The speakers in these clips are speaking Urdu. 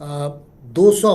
200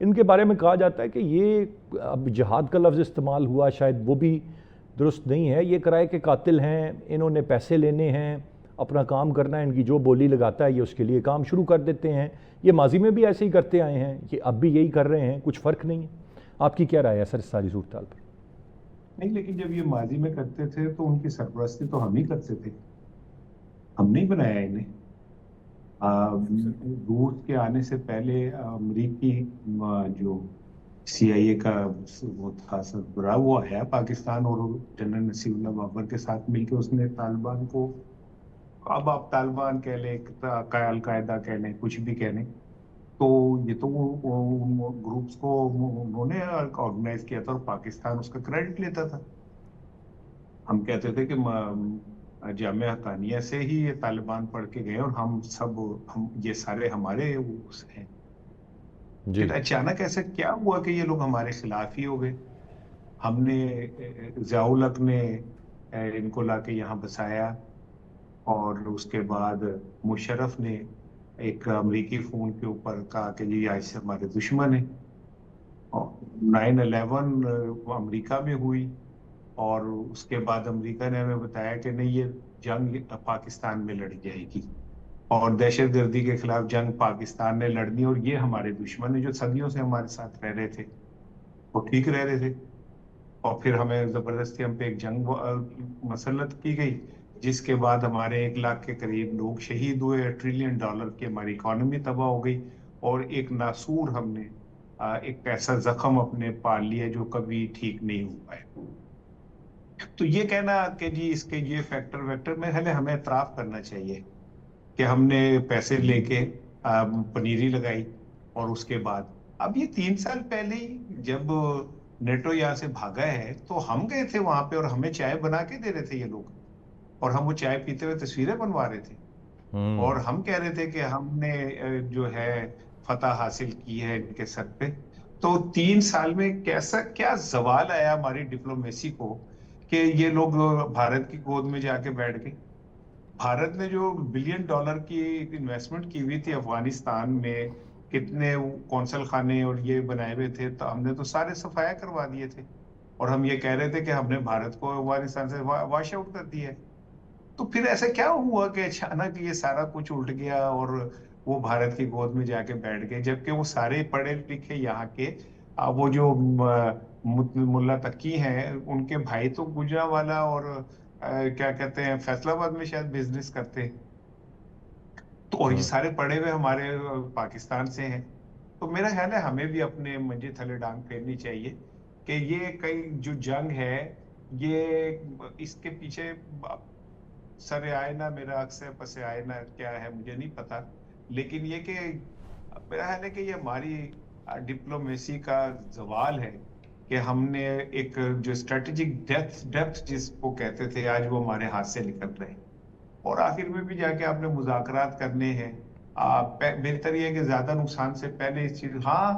ان کے بارے میں کہا جاتا ہے کہ یہ اب جہاد کا لفظ استعمال ہوا، شاید وہ بھی درست نہیں ہے. یہ کرائے کے قاتل ہیں، انہوں نے پیسے لینے ہیں، اپنا کام کرنا ہے، ان کی جو بولی لگاتا ہے یہ اس کے لیے کام شروع کر دیتے ہیں. یہ ماضی میں بھی ایسے ہی کرتے آئے ہیں، یہ اب بھی یہی کر رہے ہیں، کچھ فرق نہیں ہے. آپ کی کیا رائے ہے سر اس ساری صورتحال پر؟ نہیں، لیکن جب یہ ماضی میں کرتے تھے تو ان کی سرپرستی تو ہم ہی کرتے تھے، ہم نہیں بنایا انہیں. روس کے آنے سے پہلے امریکی جو سی آئی اے کا وہ تھا سربراہ، وہ آیا پاکستان اور جنرل نصیر اللہ بابر کے ساتھ مل کے اس نے طالبان کو، اب آپ طالبان کہہ لیں، القاعدہ کہہ لیں، کچھ بھی کہہ لیں، تو یہ تو گروپس کو انہوں نے آرگنائز کیا تھا اور پاکستان اس کا کریڈٹ لیتا تھا. ہم کہتے تھے کہ جامعہ حقانیہ سے ہی یہ طالبان پڑھ کے گئے اور ہم یہ سارے ہمارے ہیں. پھر اچانک ایسا کیا ہوا کہ یہ لوگ ہمارے خلاف ہی ہو گئے؟ ہم نے ضیاء الحق نے ان کو لا کے یہاں بسایا، اور اس کے بعد مشرف نے ایک امریکی فون کے اوپر کہا کہ یہ آج سے ہمارے دشمن ہیں. 9/11 امریکہ میں ہوئی، اور اس کے بعد امریکہ نے ہمیں بتایا کہ نہیں، یہ جنگ پاکستان میں لڑی جائے گی، اور دہشت گردی کے خلاف جنگ پاکستان نے لڑنی، اور یہ ہمارے دشمن ہیں جو صدیوں سے ہمارے ساتھ رہ رہے تھے، وہ ٹھیک رہ رہے تھے. اور پھر ہمیں زبردستی ہم پہ ایک جنگ مسلط کی گئی، جس کے بعد ہمارے 1 لاکھ کے قریب لوگ شہید ہوئے، $1 ٹریلین کی ہماری اکانومی تباہ ہو گئی، اور ایک ناسور ہم نے ایک ایسا زخم اپنے پال لیا جو کبھی ٹھیک نہیں ہو پائے. تو یہ کہنا کہ جی اس کے یہ فیکٹر میں ہمیں اعتراف کرنا چاہیے کہ ہم نے پیسے لے کے پنیری لگائی. اور اس کے بعد اب یہ 3 سال پہلے ہی جب نیٹو یہاں سے بھاگا ہے تو ہم گئے تھے وہاں پہ، اور ہمیں چائے بنا کے دے رہے تھے یہ لوگ، اور ہم وہ چائے پیتے ہوئے تصویریں بنوا رہے تھے، اور ہم کہہ رہے تھے کہ ہم نے جو ہے فتح حاصل کی ہے ان کے سر پہ. تو 3 سال میں کیا زوال آیا ہماری ڈپلومیسی کو کہ یہ لوگ بھارت کی گود میں جا کے بیٹھ گئے. بھارت نے جو $1 بلین کی انویسٹمنٹ کی ہوئی تھی افغانستان میں، کتنے کونسل خانے اور یہ بنائے ہوئے تھے، تو ہم نے تو سارے صفایا کروا دیے تھے، اور ہم یہ کہہ رہے تھے کہ ہم نے بھارت کو افغانستان سے واش آؤٹ کر دیا ہے. تو پھر ایسا کیا ہوا کہ اچانک یہ سارا کچھ الٹ گیا اور وہ بھارت کی گود میں جا کے بیٹھ گئے، جبکہ وہ سارے پڑھے لکھے یہاں کے وہ جو ملا تقی ہیں، ان کے بھائی تو گجرانوالہ اور کیا کہتے ہیں فیصلہ آباد میں شاید بزنس کرتے ہیں، تو اور یہ سارے پڑھے ہوئے ہمارے پاکستان سے ہیں. تو میرا خیال ہے ہمیں بھی اپنے منجے تھلے ڈانگ پھیرنی چاہیے کہ یہ کئی جو جنگ ہے، یہ اس کے پیچھے سر آئینہ میرا اکثر پس آئینہ کیا ہے مجھے نہیں پتا، لیکن یہ کہ میرا خیال ہے کہ یہ ہماری ڈپلومیسی کا زوال ہے کہ ہم نے ایک جو اسٹریٹجک ڈیپتھ جس کو کہتے تھے، آج وہ ہمارے ہاتھ سے نکل رہے ہیں. اور آخر میں بھی جا کے آپ نے مذاکرات کرنے ہیں، بہتر یہ ہے کہ زیادہ نقصان سے پہلے اس چیز، ہاں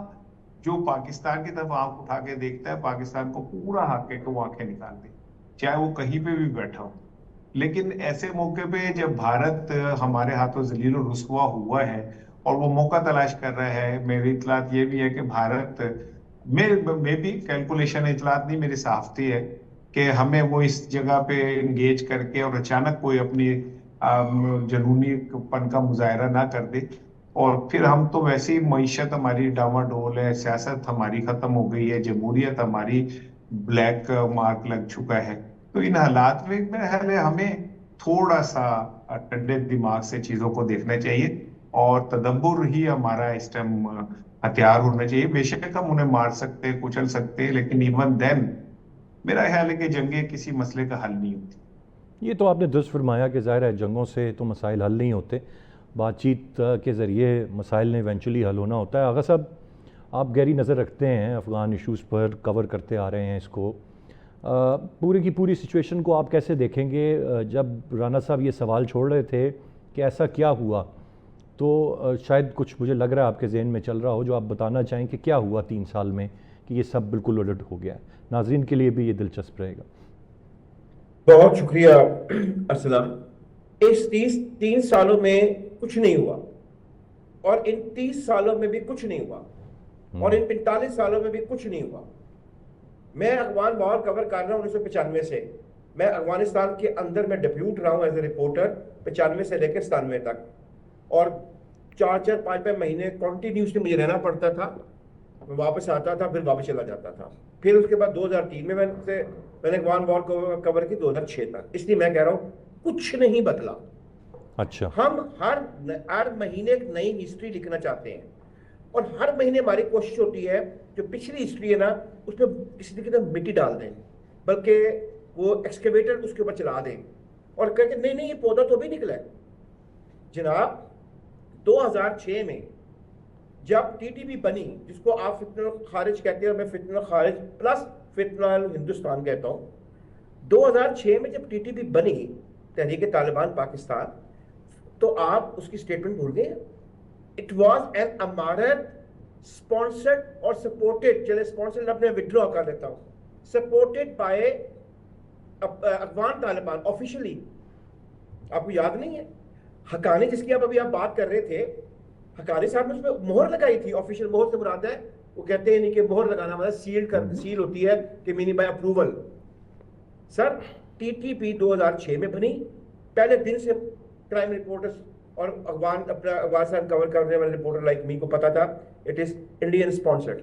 جو پاکستان کی طرف آنکھ اٹھا کے دیکھتا ہے، پاکستان کو پورا حق ہے کہ وہ آنکھیں نکال دے، چاہے وہ کہیں پہ بھی بیٹھا ہو. لیکن ایسے موقع پہ جب بھارت ہمارے ہاتھوں ذلیل و رسوا ہوا ہے اور وہ موقع تلاش کر رہا ہے، میری اطلاعات یہ بھی ہے کہ بھارت میں بھی کیلکولیشن اطلاعات نہیں، میری صحافتی ہے کہ ہمیں وہ اس جگہ پہ انگیج کر کے اور اچانک کوئی اپنی جنونی پن کا مظاہرہ نہ کر دے، اور پھر ہم تو ویسے ہی معیشت ہماری ڈاواڈول ہے، سیاست ہماری ختم ہو گئی ہے، جمہوریت ہماری بلیک مارک لگ چکا ہے. تو ان حالات میں میرا خیال ہے ہمیں تھوڑا سا ٹھنڈے دماغ سے چیزوں کو دیکھنا چاہیے، اور تدبر ہی ہمارا اس ٹائم ہتھیار ہونا چاہیے. بے شک ہم انہیں مار سکتے، کچل سکتے، لیکن ایون دین میرا خیال ہے کہ جنگیں کسی مسئلے کا حل نہیں ہوتی. یہ تو آپ نے درست فرمایا کہ ظاہر ہے جنگوں سے تو مسائل حل نہیں ہوتے، بات چیت کے ذریعے مسائل نے ایونچولی حل ہونا ہوتا ہے. آغا صاحب، آپ گہری نظر رکھتے ہیں افغان ایشوز پر، کور کرتے آ رہے ہیں اس کو، پوری کی پوری سچویشن کو آپ کیسے دیکھیں گے؟ جب رانا صاحب یہ سوال چھوڑ رہے تھے کہ ایسا کیا ہوا، تو شاید کچھ مجھے لگ رہا ہے آپ کے ذہن میں چل رہا ہو جو آپ بتانا چاہیں کہ کیا ہوا 3 سال میں کہ یہ سب بالکل الٹ ہو گیا ہے. ناظرین کے لیے بھی یہ دلچسپ رہے گا. بہت شکریہ ارسلان. اس 3 سالوں میں کچھ نہیں ہوا، اور ان 30 سالوں میں بھی کچھ نہیں ہوا. اور ان 45 سالوں میں بھی کچھ نہیں ہوا. میں افغان وار کور کر رہا ہوں 1995 سے. میں افغانستان کے اندر میں ڈیپیوٹ رہا ہوں ایز اے رپورٹر 95 سے لے کے 97 تک, اور 4-5 مہینے کنٹینیوسلی مجھے رہنا پڑتا تھا. میں واپس آتا تھا, پھر واپس چلا جاتا تھا. پھر اس کے بعد 2003 میں نے افغان وار کور کی 2006 تک. اس لیے میں کہہ رہا ہوں کچھ نہیں بدلا. اچھا, ہم ہر مہینے ایک نئی ہسٹری لکھنا چاہتے ہیں, اور ہر مہینے ہماری کوشش ہوتی ہے جو پچھلی ہسٹری ہے نا اس پہ کسی طریقے سے مٹی ڈال دیں, بلکہ وہ ایکسکیویٹر اس کے اوپر چلا دیں اور کہتے ہیں نہیں یہ پودا تو بھی نکلا ہے. جناب 2006 میں جب ٹی ٹی پی بنی, جس کو آپ فتنہ الخارج کہتے ہیں, میں فتنہ الخارج پلس فتنہ ہندوستان کہتا ہوں. 2006 میں جب ٹی ٹی پی بنی, تحریک طالبان پاکستان, تو آپ اس کی سٹیٹمنٹ بھول گئے. اٹ واز این امارت اسپانسرڈ اور سپورٹڈ, چلے اسپانسرڈ اپنے وڈرا کر لیتا ہوں, supported by Afghan Taliban officially. آپ کو یاد نہیں ہے حقانی جس کی آپ بات کر رہے تھے, حقانی صاحب نے اس پہ مہر لگائی تھی. آفیشیل مہر سے مراد ہے, وہ کہتے ہیں نہیں کہ مہر لگانا مطلب سیل ہوتی ہے کہ many by approval. Sir T T P 2006 میں بنی, پہلے دن سے کرائم رپورٹرز اور افغانستان کور کرنے والے رپورٹر لائک می کو پتا تھا it is Indian sponsored,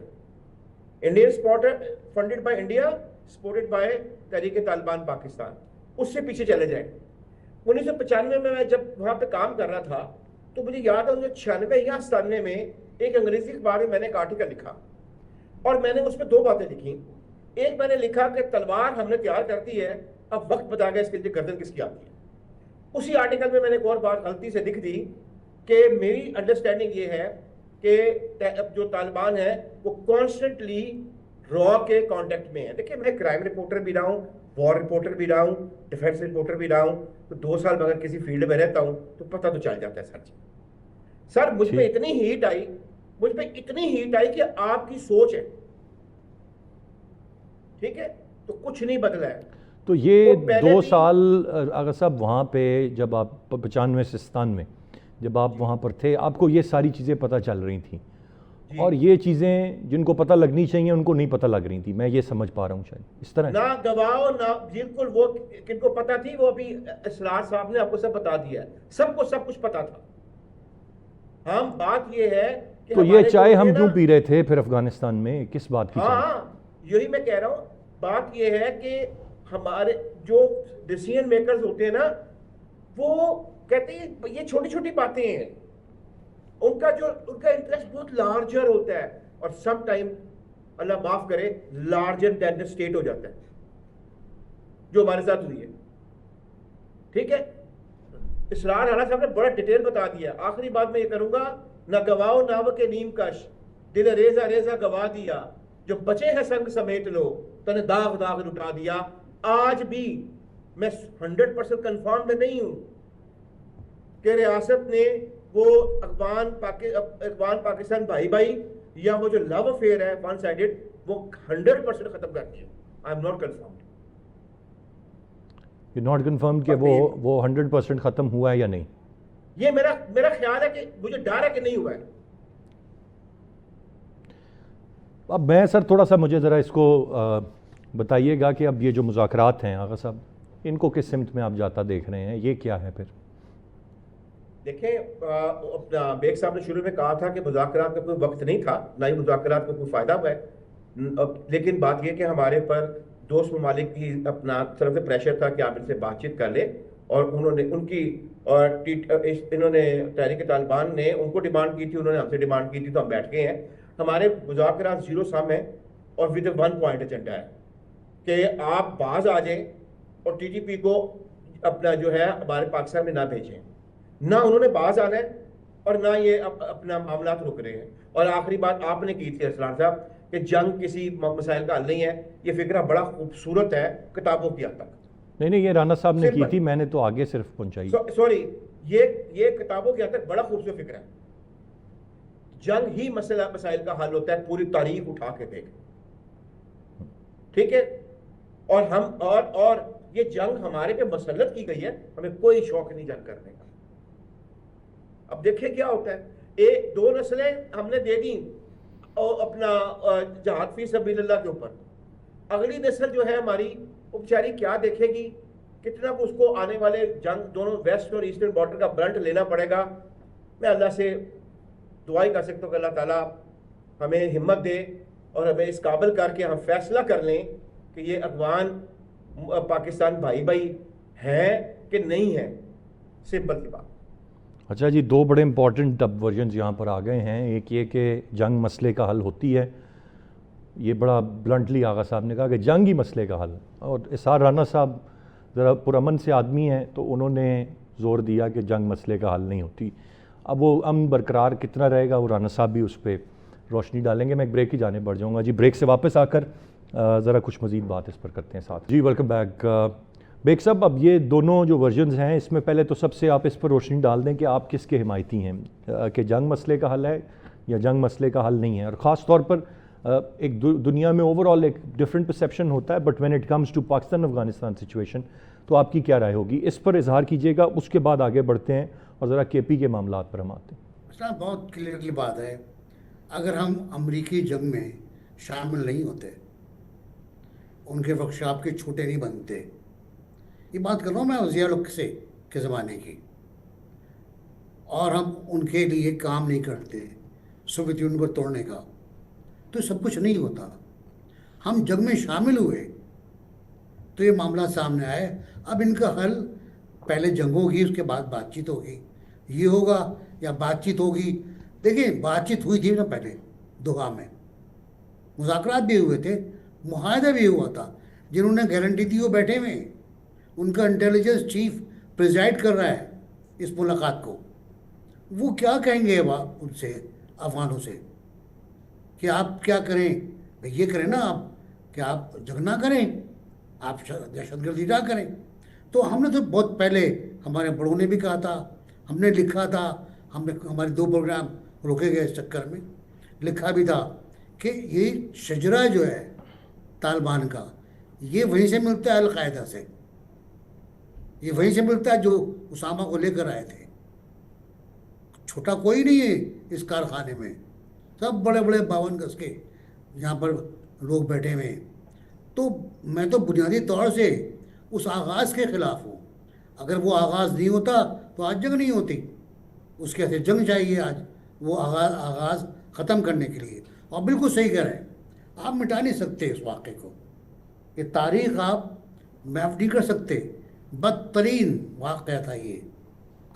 funded by India, supported by تحریک طالبان پاکستان. اس سے پیچھے چلے جائیں. 1995 میں جب وہاں پہ کام کر رہا تھا تو مجھے یاد ہے 1996 یا 97 میں ایک انگریزی اخبار میں نے ایک آرٹیکل لکھا, اور میں نے اس میں 2 باتیں لکھی. ایک میں نے لکھا کہ تلوار ہم نے تیار کر دی ہے, اب وقت بتا گیا اس کے لیے گردن کس کی آتی ہے. اسی آرٹیکل میں نے ایک اور بات غلطی سے لکھ دی کہ میری انڈرسٹینڈنگ یہ ہے کہ جو طالبان ہے وہ کانسٹنٹلی را کے کانٹیکٹ میں ہے. دیکھیں میں کرائم رپورٹر بھی رہا ہوں, وار رپورٹر بھی رہا ہوں, ڈیفینس رپورٹر بھی رہا ہوں, تو 2 سال اگر کسی فیلڈ میں رہتا ہوں تو پتہ تو چل جاتا ہے. سر جی سر مجھ پہ اتنی ہیٹ آئی کہ آپ کی سوچ ہے, ٹھیک ہے, تو کچھ نہیں بدلا ہے. تو یہ 2 سال اگر صاحب وہاں پہ جب آپ 95 سے 97 میں جب آپ وہاں پر تھے, آپ کو یہ ساری چیزیں پتہ چل رہی تھیں, اور یہ چیزیں جن کو پتہ لگنی چاہیے ان کو نہیں پتہ لگ رہی تھی, میں یہ سمجھ پا رہا ہوں شاید اس طرح. نہ گواہ نہ بالکل, وہ کن کو پتہ تھی وہ ابھی اسرار صاحب نے آپ کو سب بتا دیا ہے, سب کو سب کچھ پتہ تھا. ہم بات یہ ہے کہ تو یہ چائے ہم کیوں پی رہے تھے پھر افغانستان میں, کس بات کی؟ ہاں یہی میں کہہ رہا ہوں. بات یہ ہے کہ ہمارے جو ڈیسیژن میکرز ہوتے ہیں نا وہ کہتے ہیں یہ چھوٹی چھوٹی باتیں ہیں, ان کا انٹرسٹ بہت لارجر ہوتا ہے, اور سم ٹائم اللہ معاف کرے لارجر دین دا اسٹیٹ ہو جاتا ہے, جو ہمارے ساتھ ہوئی ہے. ٹھیک ہے, اسرار رانا صاحب نے بڑا ڈیٹیل بتا دیا. آخری بات میں یہ کروں گا, نہ گواؤ ناو کے نیم کش, دل ریزہ ریزہ گوا دیا, جو بچے ہیں سنگ سمیٹ لو, تنے داغ داغ لٹا دیا. آج بھی میں 100% کنفرم میں نہیں ہوں کہ ریاست نے وہ افغان پاکستان بھائی بھائی یا وہ جو لو افیئر ہے ون سائیڈڈ وہ 100% ختم کر دیا. I am not confirmed. یہ ناٹ کنفرم کہ وہ 100% ختم ہوا ہے یا نہیں, یہ میرا خیال ہے کہ مجھے ڈر ہے کہ نہیں ہوا ہے. اب میں سر تھوڑا سا مجھے ذرا اس کو بتائیے گا کہ اب یہ جو مذاکرات ہیں آغا صاحب, ان کو کس سمت میں آپ جاتا دیکھ رہے ہیں, یہ کیا ہے پھر؟ دیکھیں اپنا بیگ صاحب نے شروع میں کہا تھا کہ مذاکرات کا کوئی وقت نہیں تھا, نہ ہی مذاکرات کا کوئی فائدہ ہوا ہے, لیکن بات یہ کہ ہمارے پر دوست ممالک کی اپنا طرف سے پریشر تھا کہ آپ ان سے بات چیت کر لیں, اور انہوں نے ان کی انہوں نے تحریک طالبان نے ان کو ڈیمانڈ کی تھی, انہوں نے ہم سے ڈیمانڈ کی تھی, تو ہم بیٹھ گئے ہیں. ہمارے مذاکرات 0 سم ہیں اور ود 1 پوائنٹ ایجنڈا ہے کہ آپ باز آ جائیں اور ٹی ٹی پی کو اپنا جو ہے ہمارے پاکستان میں نہ بھیجیں. نہ انہوں نے باز آنا ہے اور نہ یہ اپنا معاملات رک رہے ہیں. اور آخری بات آپ نے کی تھی اسرار صاحب کہ جنگ کسی مسائل کا حل نہیں ہے, یہ فکرہ بڑا خوبصورت ہے کتابوں کی حد تک. نہیں یہ رانا صاحب نے کی تھی, میں نے تو آگے صرف پہنچائی. سوری, یہ کتابوں کی حد تک بڑا خوبصورت فکر ہے. جنگ ہی مسائل کا حل ہوتا ہے, پوری تاریخ اٹھا کے دیکھ. ٹھیک ہے, اور ہم اور یہ جنگ ہمارے پہ مسلط کی گئی ہے, ہمیں کوئی شوق نہیں جنگ کرنے کا. اب دیکھیں کیا ہوتا ہے, 2 نسلیں ہم نے دے دیں, اور اپنا جہاد فی سبیل اللہ کے اوپر. اگلی نسل جو ہے ہماری وہ بیچاری کیا دیکھے گی, کتنا اس کو آنے والے جنگ دونوں ویسٹ اور ایسٹرن بارڈر کا برنٹ لینا پڑے گا. میں اللہ سے دعا ہی کر سکتا ہوں کہ اللہ تعالیٰ ہمیں ہمت دے اور ہمیں اس قابل کر کے ہم فیصلہ کر لیں کہ یہ افغان پاکستان بھائی بھائی ہیں کہ نہیں ہیں. سمپل سی بات. اچھا جی, دو بڑے امپورٹنٹ اب ورژنز یہاں پر آ گئے ہیں. ایک یہ کہ جنگ مسئلے کا حل ہوتی ہے, یہ بڑا بلنٹلی آغا صاحب نے کہا کہ جنگ ہی مسئلے کا حل, اور اسحار رانا صاحب ذرا پرامن سے آدمی ہیں تو انہوں نے زور دیا کہ جنگ مسئلے کا حل نہیں ہوتی. اب وہ امن برقرار کتنا رہے گا, وہ رانا صاحب بھی اس پہ روشنی ڈالیں گے. میں ایک بریک کی جانب بڑھ جاؤں گا جی. بریک سے واپس آ کر ذرا کچھ مزید بات اس پر کرتے ہیں ساتھ. جی ویلکم بیک. بیگ صاحب, اب یہ دونوں جو ورژنز ہیں اس میں پہلے تو سب سے آپ اس پر روشنی ڈال دیں کہ آپ کس کے حمایتی ہیں, کہ جنگ مسئلے کا حل ہے یا جنگ مسئلے کا حل نہیں ہے. اور خاص طور پر ایک دنیا میں اوور آل ایک ڈفرینٹ پرسیپشن ہوتا ہے, but when it comes to Pakistan Afghanistan situation تو آپ کی کیا رائے ہوگی اس پر اظہار کیجیے گا. اس کے بعد آگے بڑھتے ہیں اور ذرا کے پی کے معاملات پر ہم آتے ہیں. بہت کلیئرلی بات ہے, اگر ہم امریکی جنگ میں شامل نہیں ہوتے, ان کے ورکشاپ کے چھوٹے نہیں بنتے, یہ بات کر رہا ہوں میں ضیاء الحق کے زمانے کی, اور ہم ان کے لیے کام نہیں کرتے سوویت یونین کو توڑنے کا, تو سب کچھ نہیں ہوتا. ہم جنگ میں شامل ہوئے تو یہ معاملہ سامنے آئے. اب ان کا حل پہلے جنگ ہوگی, اس کے بعد بات چیت ہوگی, یہ ہوگا یا بات چیت ہوگی. دیکھیں بات چیت ہوئی تھی نا پہلے دوحہ میں, مذاکرات بھی ہوئے تھے, معاہدہ بھی ہوا تھا. جنہوں نے گارنٹی دی وہ بیٹھے ہوئے, ان کا انٹیلیجنس چیف پریزائڈ کر رہا ہے اس ملاقات کو. وہ کیا کہیں گے ان سے, افغانوں سے, کہ آپ کیا کریں, یہ کریں نا آپ, کہ آپ جنگ نہ کریں, آپ دہشت گردی نہ کریں. تو ہم نے تو بہت پہلے, ہمارے بڑوں نے بھی کہا تھا, ہم نے لکھا تھا, ہم نے ہمارے 2 پروگرام روکے گئے اس چکر میں, لکھا بھی تھا کہ یہ شجرہ جو ہے طالبان کا, یہ وہیں سے ملتا ہے القاعدہ سے, یہ وہیں سے ملتا ہے جو اسامہ کو لے کر آئے تھے. چھوٹا کوئی نہیں ہے اس کارخانے میں, سب بڑے بڑے 52 گز کے یہاں پر لوگ بیٹھے ہوئے ہیں. تو میں تو بنیادی طور سے اس آغاز کے خلاف ہوں. اگر وہ آغاز نہیں ہوتا تو آج جنگ نہیں ہوتی. اس کے سے جنگ چاہیے آج, وہ آغاز ختم کرنے کے لیے. اور بالکل صحیح کہہ رہے ہیں, آپ مٹا نہیں سکتے اس واقعے کو, یہ تاریخ آپ میپ نہیں کر سکتے. بدترین واقعہ تھا یہ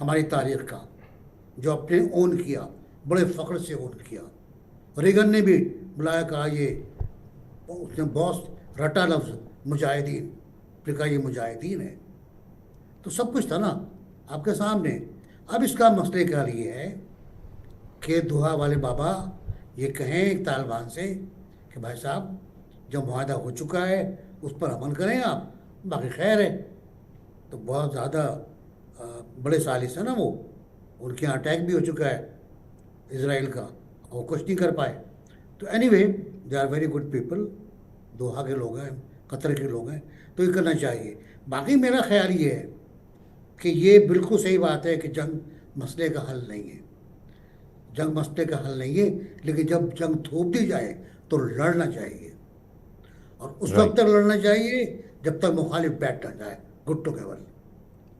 ہماری تاریخ کا, جو اپنے اون کیا, بڑے فخر سے اون کیا. ریگن نے بھی بلایا, کہا یہ اس نے بہت رٹا لفظ مجاہدین, پھر کہا یہ مجاہدین ہے. تو سب کچھ تھا نا آپ کے سامنے. اب اس کا مسئلے کا یہ ہے کہ دوحہ والے بابا یہ کہیں طالبان سے کہ بھائی صاحب جو معاہدہ ہو چکا ہے اس پر عمل کریں آپ, باقی خیر ہے. تو بہت زیادہ بڑے سالس ہیں نا وہ, ان کے یہاں اٹیک بھی ہو چکا ہے اسرائیل کا, وہ کچھ نہیں کر پائے. تو anyway they are very good people, Doha کے لوگ ہیں, قطر کے لوگ ہیں, تو یہ کرنا چاہیے. باقی میرا خیال یہ ہے کہ یہ بالکل صحیح بات ہے کہ جنگ مسئلے کا حل نہیں ہے, جنگ مسئلے کا حل نہیں ہے, لیکن جب جنگ تھوپ دی جائے تو لڑنا چاہیے, اور اس وقت تک لڑنا چاہیے جب تک مخالف بیٹھ نہ جائے. Good to go.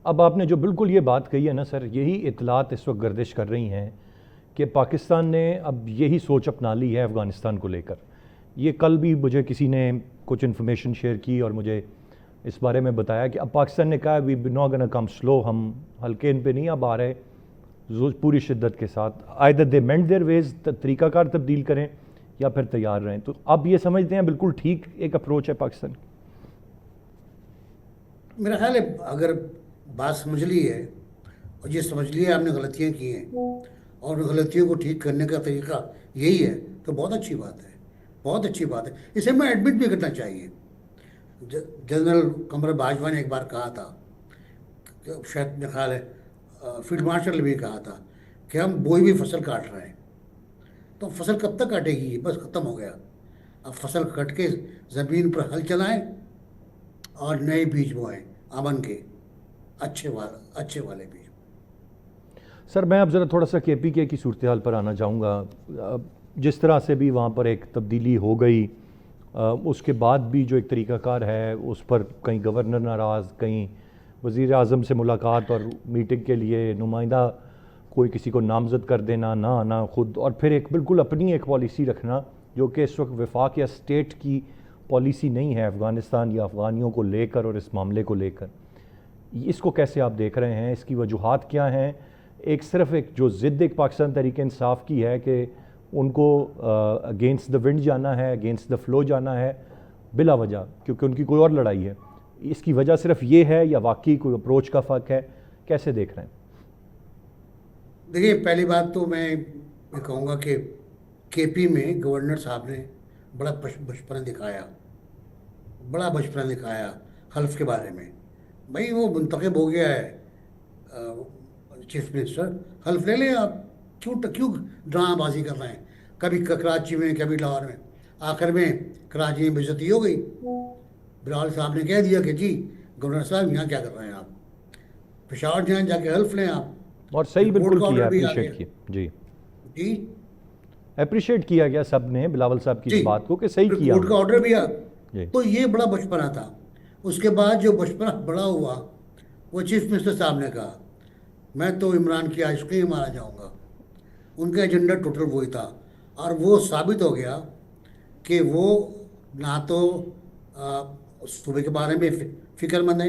اب آپ نے جو بالکل یہ بات کہی ہے نا سر, یہی اطلاعات اس وقت گردش کر رہی ہیں کہ پاکستان نے اب یہی سوچ اپنا لی ہے افغانستان کو لے کر. یہ کل بھی مجھے کسی نے کچھ انفارمیشن شیئر کی اور مجھے اس بارے میں بتایا کہ اب پاکستان نے کہا وی ناٹ گونا کم سلو, ہم ہلکے ان پہ نہیں اب آ رہے, پوری شدت کے ساتھ. آئدر دے مینڈ دیئر ویز, طریقہ کار تبدیل کریں یا پھر تیار رہیں. تو اب یہ سمجھتے ہیں بالکل ٹھیک ایک اپروچ ہے پاکستان. میرا خیال ہے اگر بات سمجھ لی ہے, اور یہ سمجھ لیا آپ نے غلطیاں کی ہیں, اور غلطیوں کو ٹھیک کرنے کا طریقہ یہی ہے, تو بہت اچھی بات ہے, بہت اچھی بات ہے. اسے میں ایڈمٹ بھی کرنا چاہیے. جنرل قمر باجوہ نے ایک بار کہا تھا, شاید میرا خیال ہے فیلڈ مارشل نے بھی کہا تھا کہ ہم بوئی بھی فصل کاٹ رہے ہیں. تو فصل کب تک کاٹے گی, بس ختم ہو گیا. اب فصل کٹ کے زمین پر ہل چلائیں اور نئے بیج بوئیں, امن کے اچھے والے بیج. سر میں اب ذرا تھوڑا سا کے پی کے کی صورتحال پر آنا چاہوں گا. جس طرح سے بھی وہاں پر ایک تبدیلی ہو گئی، اس کے بعد بھی جو ایک طریقہ کار ہے اس پر کہیں گورنر ناراض، کہیں وزیر اعظم سے ملاقات اور میٹنگ کے لیے نمائندہ کوئی کسی کو نامزد کر دینا، نہ آنا خود، اور پھر ایک بالکل اپنی ایک پالیسی رکھنا جو کہ اس وقت وفاق یا اسٹیٹ کی پالیسی نہیں ہے افغانستان یا افغانیوں کو لے کر اور اس معاملے کو لے کر. اس کو کیسے آپ دیکھ رہے ہیں؟ اس کی وجوہات کیا ہیں؟ ایک صرف ایک جو ضد ایک پاکستان تحریک انصاف کی ہے کہ ان کو اگینسٹ دا ونڈ جانا ہے، اگینسٹ دا فلو جانا ہے بلا وجہ، کیونکہ ان کی کوئی اور لڑائی ہے. اس کی وجہ صرف یہ ہے یا واقعی کوئی اپروچ کا فرق ہے؟ کیسے دیکھ رہے ہیں؟ دیکھیے، پہلی بات تو میں یہ کہوں گا کہ کے پی میں گورنر صاحب نے بڑا بچپنا دکھایا حلف کے بارے میں. بھائی وہ منتخب ہو گیا ہے چیف منسٹر، حلف لے لیں آپ. کیوں ڈرامہ بازی کر رہے ہیں؟ کبھی کراچی میں، کبھی لاہور میں. آخر میں کراچی میں بے عزتی ہو گئی. بلال صاحب نے کہہ دیا کہ جی گورنر صاحب یہاں کیا کر رہے ہیں آپ، پشاور جائیں، جا کے حلف لیں آپ. اور صحیح بالکل کیا، بھی آ اپریشیٹ گیا. کیا. جی جی اپریشیٹ کیا گیا سب نے بلاول صاحب کی جی اس بات کو کہ صحیح کیا. کورٹ کا آرڈر بھی آ. جی تو یہ بڑا بچپنا تھا. اس کے بعد جو بچپنا بڑا ہوا، وہ چیف منسٹر صاحب نے کہا میں تو عمران کی آئس کریم مارا جاؤں گا. ان کا ایجنڈا ٹوٹل وہی تھا، اور وہ ثابت ہو گیا کہ وہ نہ تو صوبے کے بارے میں فکر مند ہے،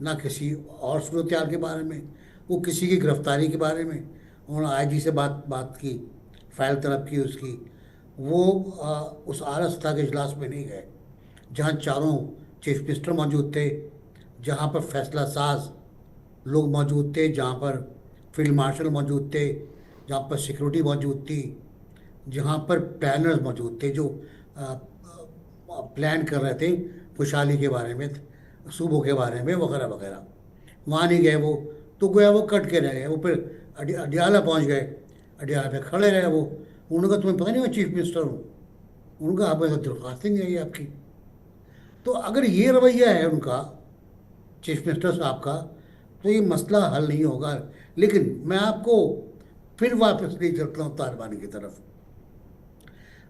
نہ کسی اور صورتحال کے بارے میں. وہ کسی کی گرفتاری کے بارے میں انہوں نے آئی جی سے بات کی، فائل طلب کی اس کی. وہ اس اعلیٰ سطح کے اجلاس میں نہیں گئے جہاں چاروں چیف منسٹر موجود تھے، جہاں پر فیصلہ ساز لوگ موجود تھے، جہاں پر فیلڈ مارشل موجود تھے، جہاں پر سیکورٹی موجود تھی، جہاں پر پلانرز موجود تھے جو پلان کر رہے تھے خوشحالی کے بارے میں، صوبوں کے بارے میں وغیرہ وغیرہ. وہاں نہیں گئے وہ، تو گویا وہ کٹ کے رہ گئے. وہ پھر اڈیالہ پہنچ گئے، اڈیالہ پہ کھڑے رہے. وہ انہوں نے کہا تمہیں پتہ نہیں میں چیف منسٹر ہوں. ان کا آپ ایسا درخواست ہی نہیں آئی آپ کی. تو اگر یہ رویہ ہے ان کا چیف منسٹر صاحب کا، تو یہ مسئلہ حل نہیں ہوگا. لیکن میں آپ کو پھر واپس لے چلتا ہوں طالبان کی طرف.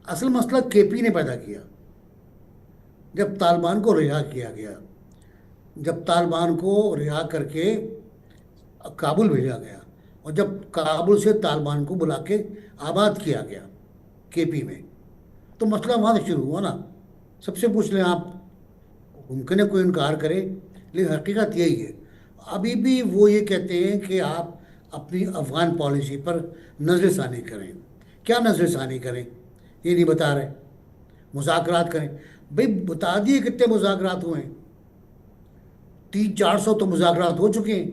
اصل مسئلہ کے پی نے پیدا کیا. جب طالبان کو رہا کیا گیا، جب طالبان کو رہا کر کے کابل بھیجا گیا، اور جب کابل سے طالبان کو بلا کے آباد کیا گیا کے پی میں، تو مسئلہ وہاں سے شروع ہوا نا. سب سے پوچھ لیں آپ، ممکن ہے کوئی انکار کرے، لیکن حقیقت یہی ہے. ابھی بھی وہ یہ کہتے ہیں کہ آپ اپنی افغان پالیسی پر نظر ثانی کریں. کیا نظر ثانی کریں یہ نہیں بتا رہے. مذاکرات کریں. بھئی بتا دیے کتنے مذاکرات ہوئے ہیں. 300-400 تو مذاکرات ہو چکے ہیں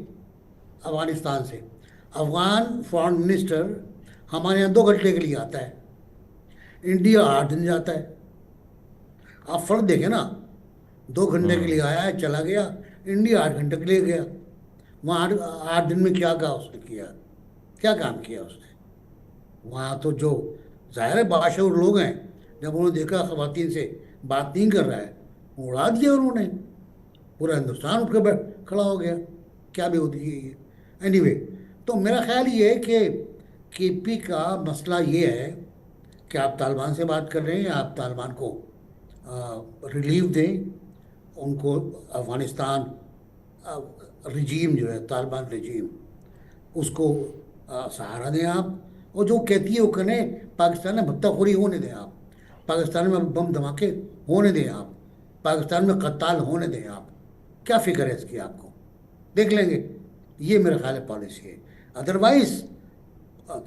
افغانستان سے. افغان فارن منسٹر ہمارے یہاں 2 گھنٹے کے لیے آتا ہے، انڈیا 8 دن جاتا ہے. آپ فرق دیکھیں نا، 2 گھنٹے کے لیے آیا ہے چلا گیا، انڈیا 8 گھنٹے کے لیے گیا. وہاں 8 دن میں کیا کہا اس نے کیا، کیا کام کیا اس نے. وہاں تو جو ظاہر ہے باشعور لوگ ہیں، جب انہوں نے دیکھا خواتین سے بات نہیں کر رہا ہے، اڑا دیا انہوں نے. پورا ہندوستان اٹھ کر کھڑا ہو گیا. کیا بھی ہوتی ہے یہ. اینی وے، تو میرا خیال یہ ہے کہ کے پی کا مسئلہ یہ ہے کہ آپ طالبان سے بات کر رہے ہیں، آپ طالبان کو ریلیف دیں، ان کو افغانستان رجیم جو ہے، طالبان رجیم، اس کو سہارا دیں آپ. اور جو کہتی ہے وہ کریں. پاکستان میں بھتہ خوری ہونے دیں آپ، پاکستان میں بم دھماکے ہونے دیں آپ، پاکستان میں قتال ہونے دیں آپ. کیا فکر ہے اس کی آپ کو؟ دیکھ لیں گے. یہ میرا خیال ہے پالیسی ہے. ادروائز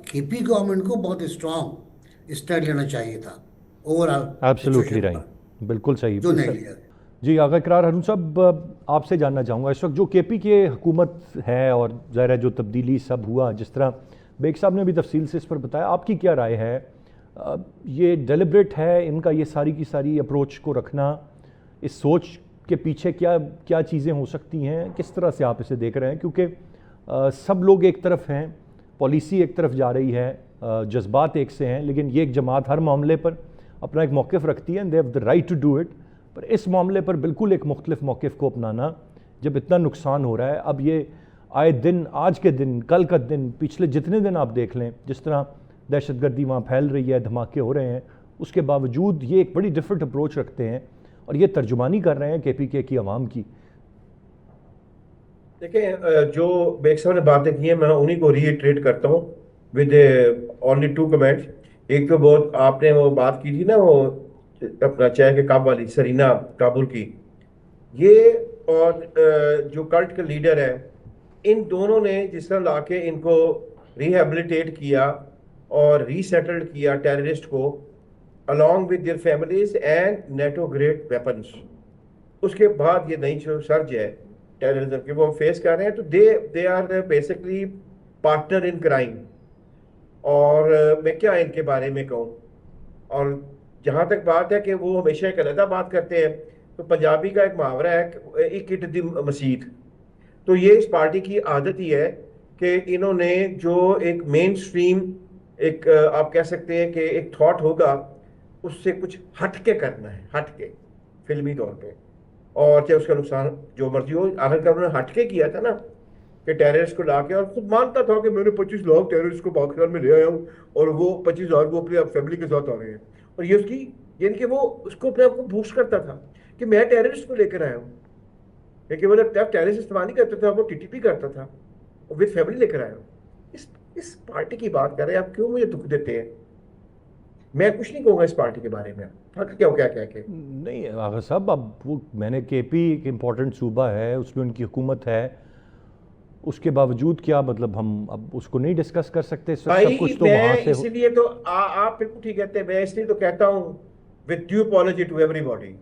کے پی گورنمنٹ کو بہت اسٹرانگ اسٹیپ لینا چاہیے تھا اوور آل. ایبسلیوٹلی رائٹ، بالکل صحیح. جو نہیں لیا. جی آغا اقرار ہارون صاحب، آپ سے جاننا چاہوں گا اس وقت جو کے پی کی حکومت ہے اور ظاہر ہے جو تبدیلی سب ہوا، جس طرح بیگ صاحب نے بھی تفصیل سے اس پر بتایا، آپ کی کیا رائے ہے؟ یہ ڈیلیبریٹ ہے ان کا یہ ساری کی ساری اپروچ کو رکھنا؟ اس سوچ کے پیچھے کیا چیزیں ہو سکتی ہیں؟ کس طرح سے آپ اسے دیکھ رہے ہیں؟ کیونکہ سب لوگ ایک طرف ہیں، پالیسی ایک طرف جا رہی ہے، جذبات ایک سے ہیں، لیکن یہ ایک جماعت ہر معاملے پر اپنا ایک موقف رکھتی ہے، and they have the right to do it. پر اس معاملے پر بالکل ایک مختلف موقف کو اپنانا جب اتنا نقصان ہو رہا ہے. اب یہ آئے دن، آج کے دن، کل کا دن، پچھلے جتنے دن آپ دیکھ لیں، جس طرح دہشت گردی وہاں پھیل رہی ہے, دھماکے ہو رہے ہیں, اس کے باوجود یہ ایک بڑی ڈفرینٹ اپروچ رکھتے ہیں اور یہ ترجمانی کر رہے ہیں کے پی کے کی عوام کی. دیکھیں جو بیگ صاحب نے باتیں کی ہیں میں انہیں کو ری ایٹریٹ کرتا ہوں ود اونلی 2 کمنٹس. ایک تو بہت آپ نے وہ بات کی تھی نا وہ اپنا چائے کے کپ والی سرینا کابل کی, یہ اور جو کلٹ کا لیڈر ہے ان دونوں نے جس طرح لا کے ان کو ریہیبلیٹیٹ کیا اور ری سیٹلڈ کیا ٹیررسٹ کو along with their families and NATO grade weapons. اس کے بعد یہ نئی جو سرج ہے ٹیررزم کی وہ ہم فیس کر رہے ہیں, تو they are basically partner in crime. اور میں کیا ان کے بارے میں کہوں, اور جہاں تک بات ہے کہ وہ ہمیشہ ایک علیحدہ بات کرتے ہیں, تو پنجابی کا ایک محاورہ ہے ایک اٹ دی مسجد, تو یہ اس پارٹی کی عادت ہی ہے کہ انہوں نے جو ایک مین سٹریم ایک آپ کہہ سکتے ہیں کہ ایک تھاٹ ہوگا اس سے کچھ ہٹ کے کرنا ہے, ہٹ کے فلمی طور پہ, اور چاہے اس کا نقصان جو مرضی ہو. آخر کار انہوں نے ہٹ کے کیا تھا نا کہ ٹیررسٹ کو لا کے, اور خود مانتا تھا کہ میں نے 25 لاکھ ٹیررسٹ کو پاکستان میں لے آیا ہوں اور وہ 25,000 وہ اپنی فیملی کے ساتھ آ رہے ہیں, اور یہ اس کی یعنی کہ وہ اس کو اپنے آپ کو بوسٹ کرتا تھا کہ میں ٹیررسٹ کو لے کر آیا ہوں, لیکن وہ ٹیررسٹ استعمال نہیں کرتا تھا, وہ ٹی ٹی پی کرتا تھا, ود فیملی لے کر آیا ہوں. اس پارٹی کی بات کر رہے ہیں آپ, کیوں مجھے دکھ دیتے ہیں؟ میں کچھ نہیں کہوں گا اس پارٹی کے بارے میں, کیا کہ نہیں آغا صاحب, اب وہ میں نے کے پی ایک امپورٹنٹ صوبہ ہے, اس میں ان کی حکومت ہے, اس کے باوجود کیا مطلب ہم اب اس کو نہیں ڈسکس کر سکتے؟ سب کچھ تو وہاں سے اس لیے تو آپ بالکل ٹھیک کہتے ہیں, میں اس لیے تو کہتا ہوں with due apology to everybody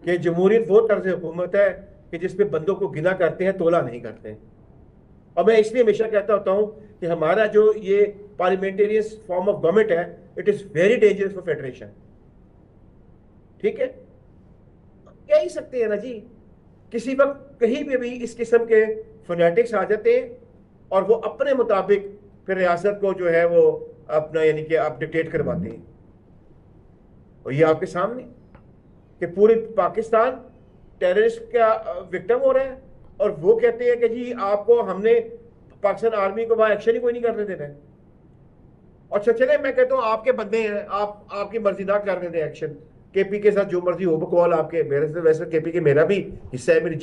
کہ جمہوریت وہ طرز حکومت ہے کہ جس پہ بندوں کو گنا کرتے ہیں تولا نہیں کرتے. اور میں اس لیے ہمیشہ کہتا ہوتا ہوں کہ ہمارا جو یہ پارلیمنٹیرین فارم آف گورنمنٹ ہے it is very dangerous for federation. ٹھیک ہے, کہہ ہی سکتے ہیں نا جی, کسی وقت کہیں پہ بھی اس قسم کے فنیٹکس آ جاتے ہیں اور وہ اپنے مطابق پھر ریاست کو جو ہے وہ اپنا یعنی کہ آپ ڈکٹیٹ کرواتے ہیں. اور یہ آپ کے سامنے کہ پورے پاکستان ٹیررسٹ کا وکٹم ہو رہا ہے, اور وہ کہتے ہیں کہ جی آپ کو ہم نے پاکستان آرمی کو وہاں ایکشن ہی کوئی نہیں کرنے دینا ہے. اچھا چلے میں کہتا ہوں آپ کے بندے ہیں, آپ کی مرضی نہ کرنے دیں ایکشن, کے پی کے ساتھ جو مرضی ہو بقول آپ کے, میرے سے ویسے کے پی کے میرا بھی حصہ ہے, میری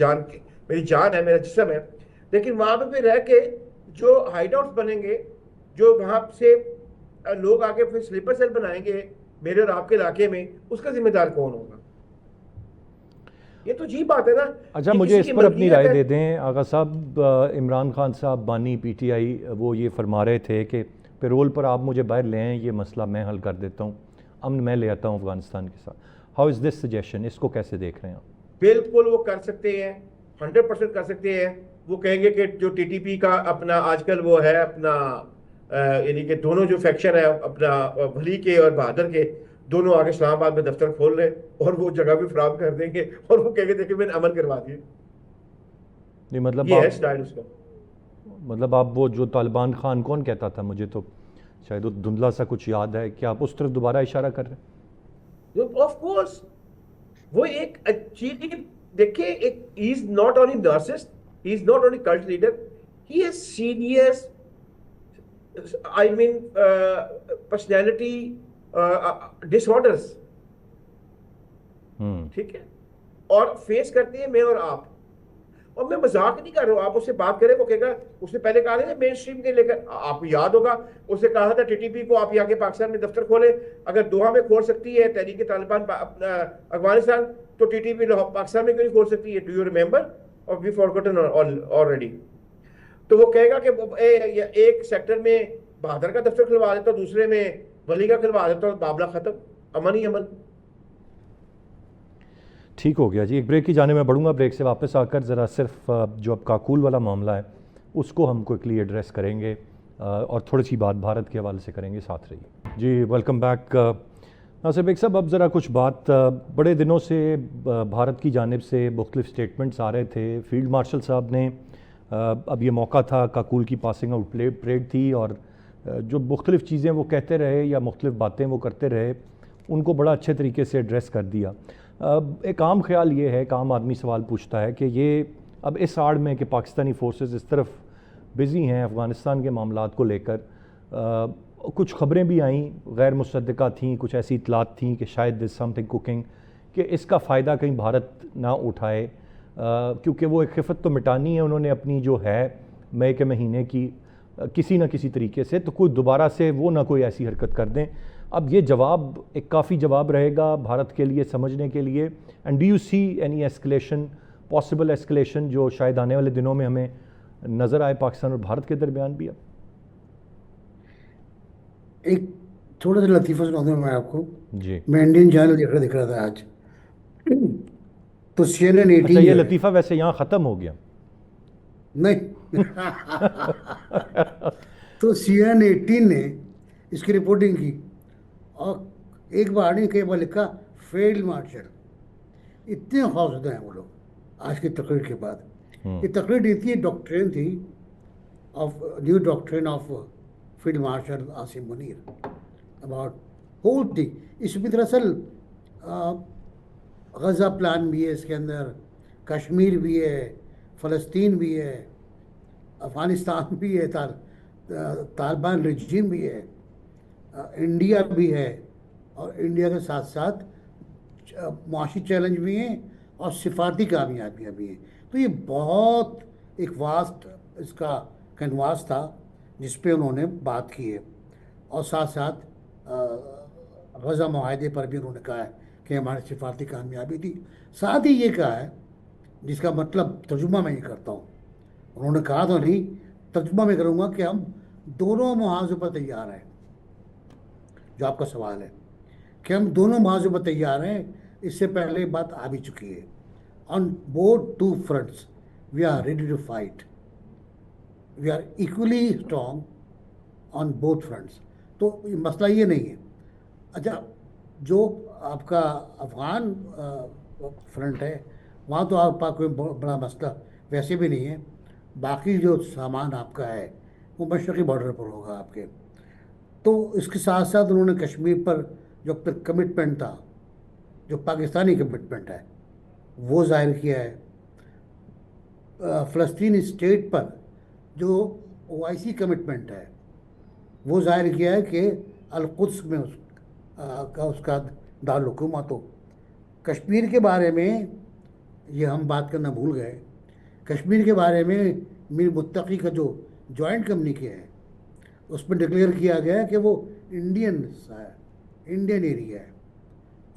جان ہے, میرا جسم ہے, لیکن وہاں پہ رہ کے جو ہائیڈ آؤٹس بنیں گے, جو وہاں سے لوگ آ کے پھر سلیپر سیل بنائیں گے میرے اور آپ کے علاقے میں, اس کا ذمہ دار کون ہوگا؟ یہ تو جی بات ہے نا. اچھا مجھے اس پر اپنی رائے دے دیں آغا صاحب. عمران خان صاحب بانی پی ٹی آئی وہ یہ فرما رہے تھے کہ پیرول پر آپ مجھے باہر لے آئیں, یہ مسئلہ میں حل کر دیتا ہوں, امن میں لے آتا ہوں افغانستان کے ساتھ. ہاؤ از دس سجیشن, اس کو کیسے دیکھ رہے ہیں آپ؟ بالکل وہ کر سکتے ہیں, 100% کر سکتے ہیں. وہ کہیں گے کہ جو ٹی ٹی پی کا اپنا آج کل وہ ہے اپنا یعنی کہ دونوں جو فیکشن ہے اپنا بھلی کے اور بہادر کے, دونوں آگے اسلام آباد میں دفتر کھول رہے اور وہ جگہ بھی فراہم کر دیں گے, اور وہ کہیں گے دیکھیں میں نے امن کروا دیے. نہیں مطلب یہ ہے سٹائل اس کا. مطلب آپ وہ جو طالبان خان کون کہتا تھا, مجھے تو شاید دھندلا سا کچھ یاد ہے, کیا آپ اس طرف دوبارہ اشارہ کر رہے ہیں؟ آف کورس وہ ایک چیز دیکھیں, ایک he is not only narcissist, he is not only cult leader, he has serious I mean personality disorders. ٹھیک ہے, اور فیس کرتے ہیں میں اور آپ, اور میں مذاق نہیں کر رہا ہوں. آپ اس سے بات کریں, وہ کہے گا, اس نے پہلے کہا تھا مین اسٹریم کے لے کر, آپ کو یاد ہوگا اس نے کہا تھا ٹی ٹی پی کو آپ یہاں کے پاکستان میں دفتر کھولیں, اگر دوحہ میں کھول سکتی ہے تحریک طالبان افغانستان, تو ٹی ٹی پی پاکستان میں کیوں نہیں کھول سکتی ہے؟ Do you remember? اور وی فارگوٹن آلریڈی. تو وہ کہے گا کہ ایک سیکٹر میں بہادر کا دفتر کھلوا دیتا, دوسرے میں ولی کا کھلوا دیتا, معاملہ ختم, امن ہی امن. ٹھیک ہو گیا جی. ایک بریک کی جانے میں بڑھوں گا, بریک سے واپس آ کر ذرا صرف جو اب کاکول والا معاملہ ہے اس کو ہم کوئکلی ایڈریس کریں گے, اور تھوڑی سی بات بھارت کے حوالے سے کریں گے. ساتھ رہیے جی. Welcome back. ناصر بیگ صاحب, اب ذرا کچھ بات, بڑے دنوں سے بھارت کی جانب سے مختلف سٹیٹمنٹس آ رہے تھے. فیلڈ مارشل صاحب نے اب یہ موقع تھا, کاکول کی پاسنگ آؤٹ پریڈ تھی, اور جو مختلف چیزیں وہ کہتے رہے یا مختلف باتیں وہ کرتے رہے, ان کو بڑا اچھے طریقے سے ایڈریس کر دیا. ایک عام خیال یہ ہے, ایک عام آدمی سوال پوچھتا ہے کہ یہ اب اس آڑ میں کہ پاکستانی فورسز اس طرف بزی ہیں افغانستان کے معاملات کو لے کر, کچھ خبریں بھی آئیں غیر مصدقہ تھیں، کچھ ایسی اطلاعات تھیں کہ شاید دس سم تھنگ کوکنگ، کہ اس کا فائدہ کہیں بھارت نہ اٹھائے، کیونکہ وہ ایک خفت تو مٹانی ہے انہوں نے اپنی جو ہے مئی کے مہینے کی کسی نہ کسی طریقے سے، تو کوئی دوبارہ سے وہ نہ کوئی ایسی حرکت کر دیں۔ اب یہ جواب ایک کافی جواب رہے گا بھارت کے لیے سمجھنے کے لیے، and do you see any escalation, possible escalation جو شاید آنے والے دنوں میں ہمیں نظر آئے پاکستان اور بھارت کے درمیان بھی؟ اب ایک تھوڑا سا لطیفہ سنا دوں میں آپ کو. جی میں انڈین چینل دیکھ رہا تھا آج، تو سی این این اچھا، 18 یہ جو ہے، لطیفہ ویسے یہاں ختم ہو گیا؟ نہیں تو سی این 18 نے اس کی رپورٹنگ کی، اور ایک بار نہیں کئی بار لکھا فیلڈ مارشل. اتنے خوفزدہ ہیں وہ لوگ آج کی تقریر کے بعد. یہ تقریر نہیں تھی، ڈاکٹرین تھی of new doctrine of field marshal Asim Munir about whole thing. اس میں دراصل غزہ پلان بھی ہے اس کے اندر، کشمیر بھی ہے، فلسطین بھی ہے، افغانستان بھی ہے، طالبان رجیم بھی ہے، انڈیا بھی ہے، اور انڈیا کے ساتھ ساتھ معاشی چیلنج بھی ہیں اور سفارتی کامیابیاں بھی ہیں. تو یہ بہت ایک واسٹ اس کا کنواس تھا جس پہ انہوں نے بات کی ہے، اور ساتھ ساتھ غزہ معاہدے پر بھی انہوں نے کہا ہے کہ ہماری سفارتی کامیابی تھی. ساتھ ہی یہ کہا ہے، جس کا مطلب ترجمہ میں یہ کرتا ہوں، انہوں نے کہا تو نہیں، ترجمہ میں کروں گا کہ ہم دونوں محاذوں پر تیار ہیں. جو آپ کا سوال ہے کہ ہم دونوں محاذوں پر تیار ہیں، اس سے پہلے بات آ بھی چکی ہے. On board two fronts we are ready to fight, we are equally strong on both fronts. تو مسئلہ یہ نہیں ہے. اچھا، جو آپ کا افغان فرنٹ ہے وہاں تو آپ کا کوئی بڑا مسئلہ ویسے بھی نہیں ہے. باقی جو سامان آپ کا ہے وہ مشرقی بارڈر پر ہوگا آپ کے. تو اس کے ساتھ ساتھ انہوں نے کشمیر پر جو کمٹمنٹ تھا، جو پاکستانی کمٹمنٹ ہے، وہ ظاہر کیا ہے. فلسطین اسٹیٹ پر جو او آئی سی کمٹمنٹ ہے وہ ظاہر کیا ہے کہ القدس میں اس کا دارالحکومت ہو. کشمیر کے بارے میں یہ ہم بات کرنا بھول گئے. کشمیر کے بارے میں میر متقی کا جو جوائنٹ کمیونیکے ہے اس میں ڈکلیئر کیا گیا ہے کہ وہ انڈین ایریا ہے،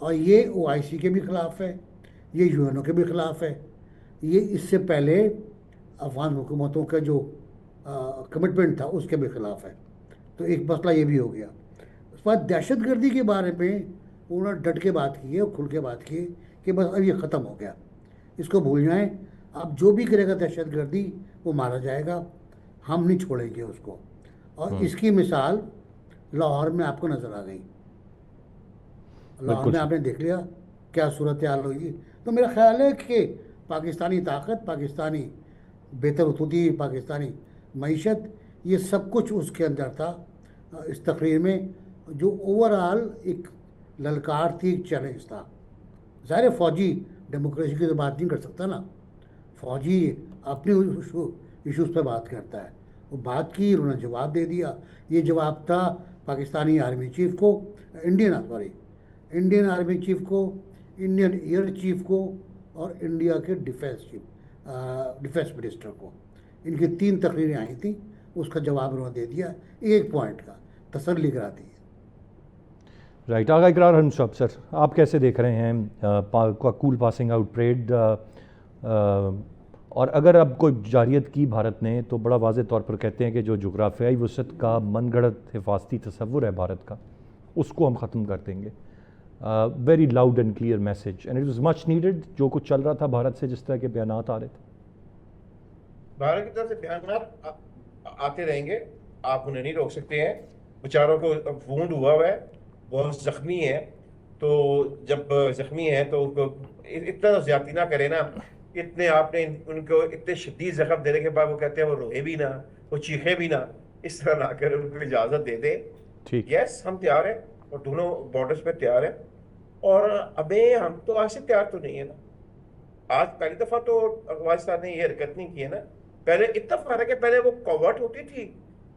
اور یہ او آئی سی کے بھی خلاف ہے، یہ یو این او کے بھی خلاف ہے. یہ اس سے پہلے افغان حکومتوں کا جو کمٹمنٹ تھا اس کے بھی خلاف ہے. تو ایک مسئلہ یہ بھی ہو گیا. اس کے بعد دہشت گردی کے بارے میں انہوں نے ڈٹ کے بات کی ہے اور کھل کے بات کی ہے کہ بس اب یہ ختم ہو گیا، اس کو بھول جائیں. اب جو بھی کرے گا دہشت گردی وہ مارا جائے گا، ہم نہیں چھوڑیں گے اس کو. اور اس کی مثال لاہور میں آپ کو نظر آ گئی. لاہور میں آپ نے دیکھ لیا کیا صورتحال ہوئی. تو میرا خیال ہے کہ پاکستانی طاقت، پاکستانی بہتر اتودی، پاکستانی معیشت، یہ سب کچھ اس کے اندر تھا اس تقریر میں، جو اوور آل ایک للکار تھی، ایک چیلنج تھا. ظاہر فوجی ڈیموکریسی کی تو بات نہیں کر سکتا نا، فوجی اپنے ایشوز پہ بات کرتا ہے. وہ بات کی، انہوں نے جواب دے دیا. یہ جواب تھا پاکستانی آرمی چیف کو، انڈین آرمی چیف کو، انڈین ایئر چیف کو، اور انڈیا کے ڈیفینس منسٹر کو. ان کی 3 تقریریں آئی تھیں، اس کا جواب انہوں نے دے دیا ایک پوائنٹ کا، تسلی کراتی ہے. رائٹ. آغا اقرار حرم صاحب، سر آپ کیسے دیکھ رہے ہیں کول پاسنگ آؤٹ پریڈ، اور اگر اب کوئی جارحیت کی بھارت نے تو بڑا واضح طور پر کہتے ہیں کہ جو جغرافیائی وسعت کا من گھڑت حفاظتی تصور ہے بھارت کا، اس کو ہم ختم کر دیں گے. Very loud and clear message, and it was much needed. جو کچھ چل رہا تھا بھارت سے، جس طرح کے بیانات آ رہے تھے، بھارت کی طرف سے بیانات آتے رہیں گے، آپ انہیں نہیں روک سکتے ہیں. بیچاروں کو وونڈ ہوا ہے، بہت زخمی ہے. تو جب زخمی ہے تو اتنا زیادتی نہ کرے نا. اتنے آپ نے ان کو اتنے شدید زخم دینے کے بعد وہ کہتے ہیں وہ روئے بھی نہ، وہ چیخے بھی نہ. اس طرح نہ کر ان کو اجازت دے دیں. یس، ہم تیار ہیں اور دونوں بارڈرز پہ تیار ہیں. اور ابھی ہم تو آج سے تیار تو نہیں ہے نا. آج پہلی دفعہ تو افغانستان نے یہ حرکت نہیں کی ہے نا. پہلے اتنا فرق ہے، پہلے وہ کوورٹ ہوتی تھی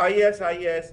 ISIS,